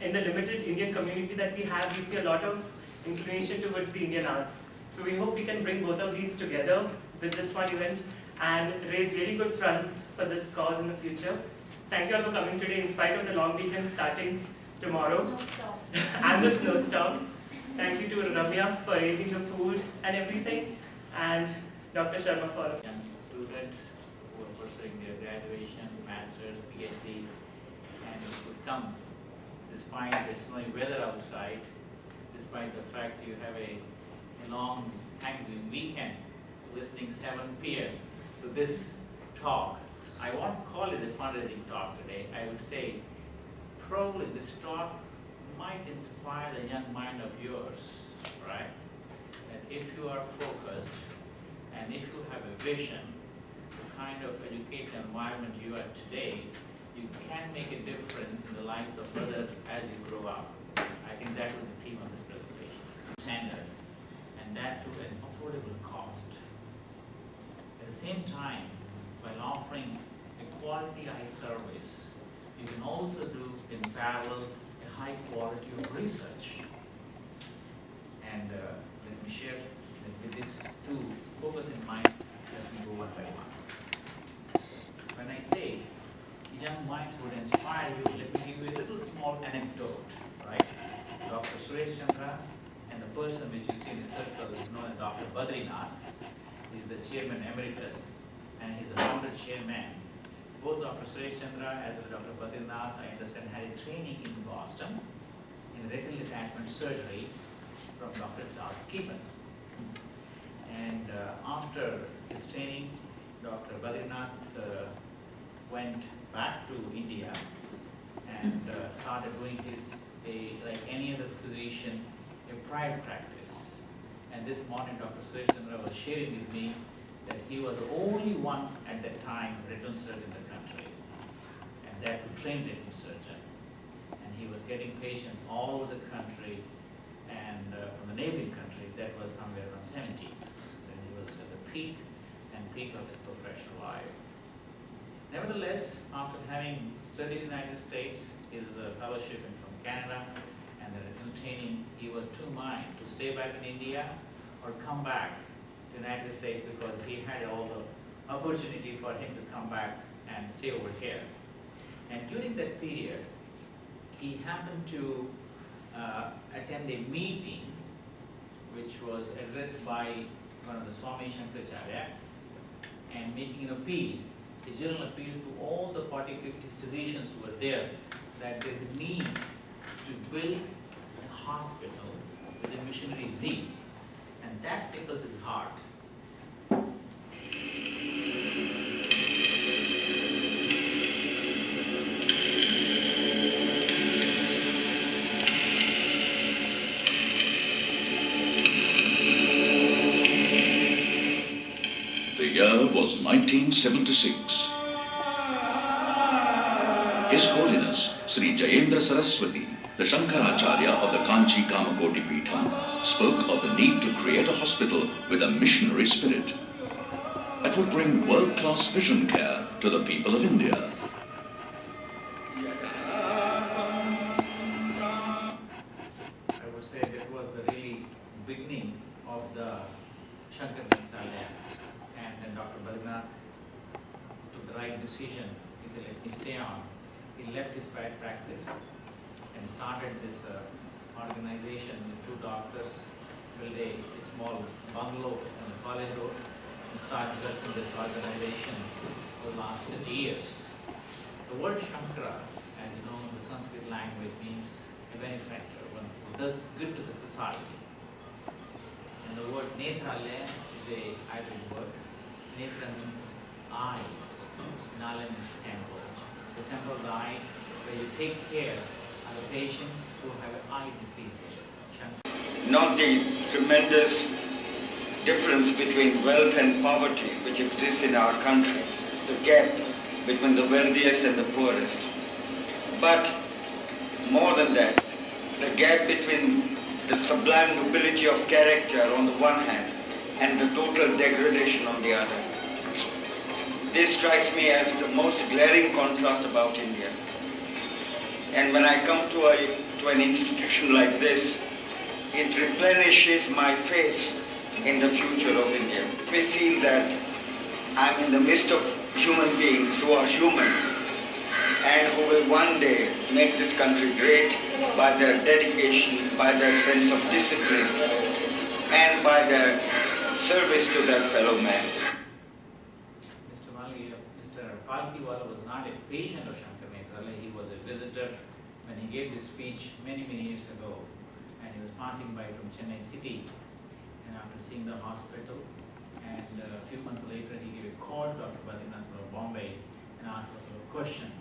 in the limited Indian community that we have, we see a lot of inclination towards the Indian arts. So we hope we can bring both of these together with this one event and raise really good funds for this cause in the future. Thank you all for coming today in spite of the long weekend starting tomorrow and the snowstorm. Thank you to Ramya for arranging the food and everything, and Dr. Sharma for young students who are pursuing their graduation, master's, PhD, and would come despite the snowy weather outside, despite the fact you have a long Thanksgiving weekend, listening 7 p.m. to this talk. I won't call it a fundraising talk today. I would say probably this talk might inspire the young mind of yours, right? That if you are focused and if you have a vision, the kind of educational environment you are today, you can make a difference in the lives of others as you grow up. I think that was the theme of this presentation. Standard, and that to an affordable cost. At the same time, while offering a quality eye service, you can also do in parallel a high quality of research. And let me share that with this two focus in mind, let me go one by one. When I say young minds would inspire you, let me give you a little small anecdote, right? Dr. Suresh Chandra and the person which you see in the circle is known as Dr. Badrinath. He is the chairman emeritus and he's the founder chairman. Both Dr. Suresh Chandra as well as Dr. Badrinath, I understand, had a training in Boston in retinal detachment surgery from Dr. Charles Gibbons. And after his training, Dr. Badrinath went back to India and started doing his, like any other physician, a private practice. And this morning, Dr. Suresh Chandra was sharing with me that he was the only one at that time retinal surgeon in the country, and that trained retinal surgeon. And he was getting patients all over the country and from the neighboring countries. That was somewhere around 70s when he was at the peak of his professional life. Nevertheless, after having studied in the United States, his fellowship from Canada and the retinal training, he was two minds to stay back in India or come back to the United States, because he had all the opportunity for him to come back and stay over here. And during that period, he happened to attend a meeting which was addressed by one of the Swami Shankaracharya and making an appeal, a general appeal to all the 40-50 physicians who were there, that there is a need to build a hospital with a missionary zeal. And that tickles his heart. The year was 1976. His Holiness Shri Jayendra Saraswati, the Shankaracharya of the Kanchi Kamakoti Peetham, spoke of the need to create a hospital with a missionary spirit that would bring world-class vision care to the people of India. I would say that was the really beginning of the Sankara Nethralaya. And then Dr. Bhagwan took the right decision. He said, let me stay on. He left his private practice and started this organization with two doctors, built a small bungalow on the college road, and started working this organization for the last 30 years. The word Shankara, as you know, in the Sanskrit language, means a benefactor, one who does good to the society. And the word Nethralaya is a Ayurvedic word. Netra means eye, Nala means temple. So temple of the eye, where you take care of the patients who have eye diseases. Not the tremendous difference between wealth and poverty which exists in our country, the gap between the wealthiest and the poorest. But more than that, the gap between the sublime nobility of character on the one hand and the total degradation on the other. This strikes me as the most glaring contrast about India. And when I come to an institution like this, it replenishes my faith in the future of India. We feel that I'm in the midst of human beings who are human and who will one day make this country great by their dedication, by their sense of discipline, and by their service to their fellow man. Mr. Palkiwala was not a patient of Sankara Nethralaya, he was a visitor when he gave this speech many years ago, and he was passing by from Chennai city, and after seeing the hospital, and a few months later he gave a call to Dr. Bhagwan from Bombay and asked a question.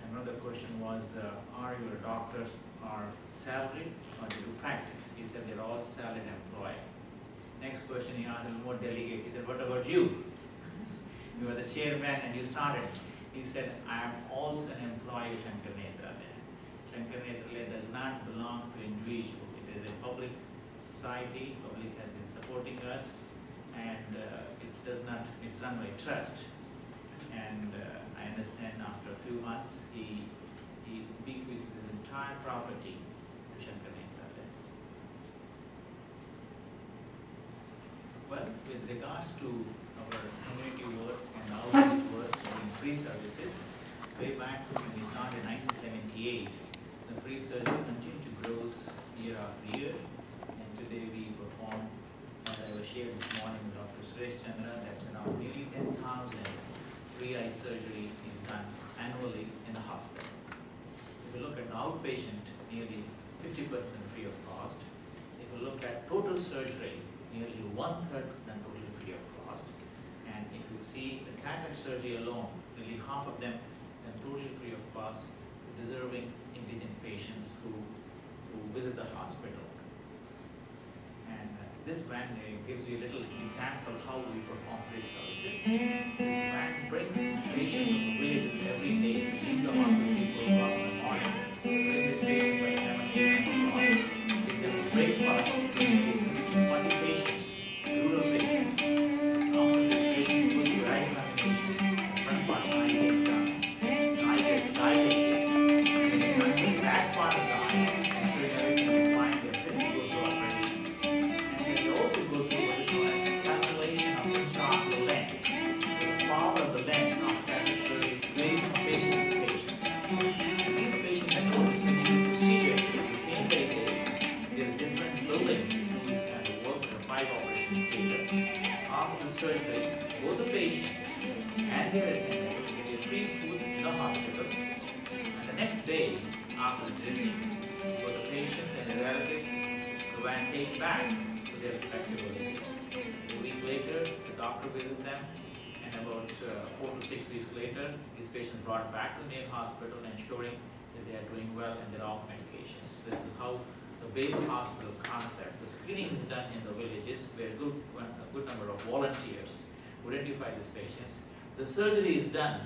And one of the question was, are your doctors salaried or do you practice? He said they're all salaried employed. Next question he asked a little more delicate. He said, what about you? You were the chairman and you started. He said, I am also an employee of Sankara Nethralaya. Sankara Nethralaya does not belong to individual. It is a public society. Public has been supporting us, and it's run by trust. And I understand after a few months he bequeathed his entire property to Sankara Nethralaya. Well, with regards to our community work and outreach work in free services, way back when we started in 1978, the free surgery continued to grow year after year, and today we perform, as I was shared this morning with Dr. that around nearly 10,000 free eye surgery is done annually in the hospital. If you look at the outpatient, nearly 50% free of cost. If you look at total surgery, nearly 1/3 done totally free of cost. And if you see the cataract surgery alone, nearly half of them done totally free of cost to deserving indigent patients who visit the hospital. And this van gives you a little example how we perform free services. This van brings patients from the villages every day, leave the hospital before 4 o'clock in the morning, bring this patient by 7, 8, 9 o'clock, give them breakfast, 20 patients, rural patients. After this patient go to eye examination, front part eye exam, eye gets dilated, and they come to the back part of the eye, ensuring everything is fine, they're fit to go to operation. They also go through what is known as calculation of the chart of the lens. The power of the lens of cataract surgery varies from patient to patients. And these patients have no similar procedure, the same day. There's different building to this kind of work in a 5 operation theater. After the surgery, both the patient and their attendant get a free food in the hospital. And the next day, after the dressing, both the patients and their relatives, the van takes back to their respective villages. A week later, the doctor visits them, and about 4 to 6 weeks later, these patients brought back to the main hospital, ensuring that they are doing well and they're off medications. This is how the base hospital concept. The screening is done in the villages where a good number of volunteers identify these patients. The surgery is done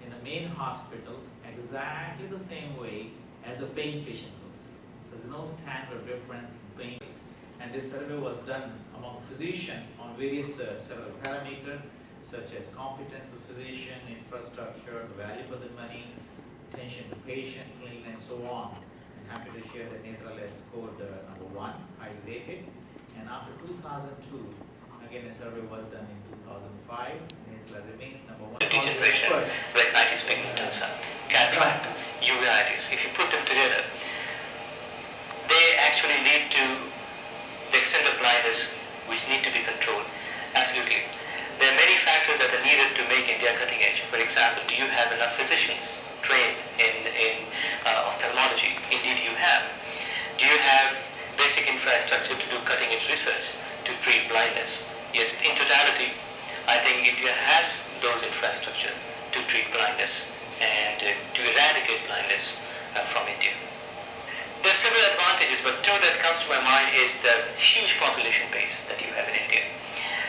in the main hospital exactly the same way as the paying patient goes. So there's no standard difference in paying. And this survey was done among physicians on various several parameters such as competence of physician, infrastructure, value for the money, attention to patient, clean, and so on. I'm happy to share that Nethralaya scored number 1, highly rated. And after 2002, again a survey was done in 2005. Nethralaya remains number 1. Degeneration, retinitis pigmentosa, cataract, uveitis, if you put them together, they actually lead to the extent of blindness which need to be controlled. Absolutely. There are many factors that are needed to make India cutting edge. For example, do you have enough physicians trained in ophthalmology? Indeed you have. Do you have basic infrastructure to do cutting edge research to treat blindness? Yes, in totality, I think India has those infrastructure to treat blindness and to eradicate blindness from India. There are several advantages, but two that comes to my mind is the huge population base that you have in India.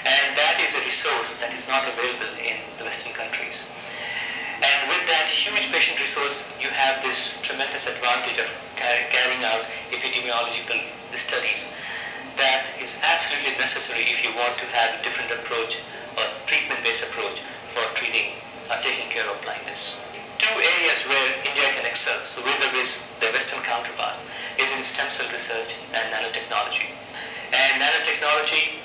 And that is a resource that is not available in the Western countries. And with that huge patient resource, you have this tremendous advantage of carrying out epidemiological studies that is absolutely necessary if you want to have a different approach or treatment-based approach for treating or taking care of blindness. two areas where India can excel, so vis-a-vis their Western counterparts, is in stem cell research and nanotechnology. And nanotechnology